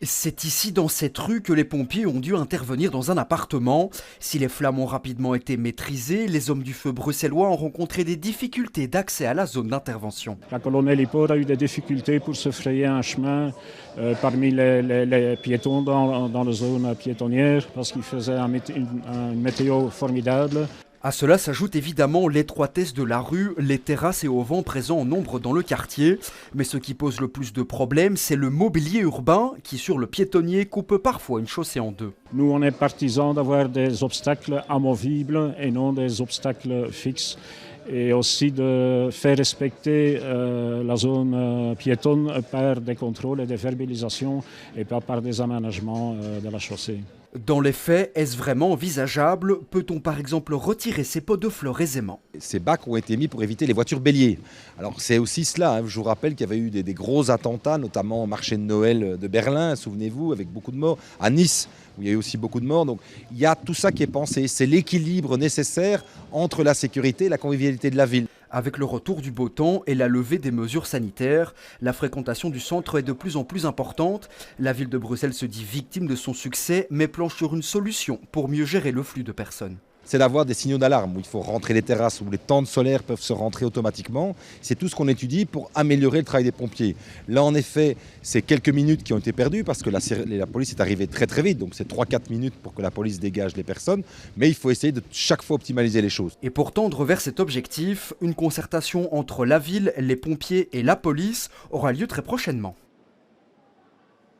C'est ici, dans cette rue, que les pompiers ont dû intervenir dans un appartement. Si les flammes ont rapidement été maîtrisées, les hommes du feu bruxellois ont rencontré des difficultés d'accès à la zone d'intervention. La colonelle Hippold a eu des difficultés pour se frayer un chemin parmi les piétons dans la zone piétonnière parce qu'il faisait une météo formidable. À cela s'ajoute évidemment l'étroitesse de la rue, les terrasses et auvents présents en nombre dans le quartier. Mais ce qui pose le plus de problèmes, c'est le mobilier urbain qui, sur le piétonnier, coupe parfois une chaussée en deux. Nous, on est partisans d'avoir des obstacles amovibles et non des obstacles fixes. Et aussi de faire respecter la zone piétonne par des contrôles et des verbalisations et pas par des aménagements de la chaussée. Dans les faits, est-ce vraiment envisageable? Peut-on par exemple retirer ces pots de fleurs aisément? Ces bacs ont été mis pour éviter les voitures béliers. Alors c'est aussi cela, hein. Je vous rappelle qu'il y avait eu des gros attentats, notamment au marché de Noël de Berlin, souvenez-vous, avec beaucoup de morts, à Nice, où il y a eu aussi beaucoup de morts. Donc il y a tout ça qui est pensé, c'est l'équilibre nécessaire entre la sécurité et la convivialité de la ville. Avec le retour du beau temps et la levée des mesures sanitaires, la fréquentation du centre est de plus en plus importante. La ville de Bruxelles se dit victime de son succès, mais planche sur une solution pour mieux gérer le flux de personnes. C'est d'avoir des signaux d'alarme où il faut rentrer les terrasses, où les tentes solaires peuvent se rentrer automatiquement. C'est tout ce qu'on étudie pour améliorer le travail des pompiers. Là, en effet, c'est quelques minutes qui ont été perdues parce que la police est arrivée très très vite. Donc c'est 3-4 minutes pour que la police dégage les personnes. Mais il faut essayer de chaque fois optimaliser les choses. Et pour tendre vers cet objectif, une concertation entre la ville, les pompiers et la police aura lieu très prochainement.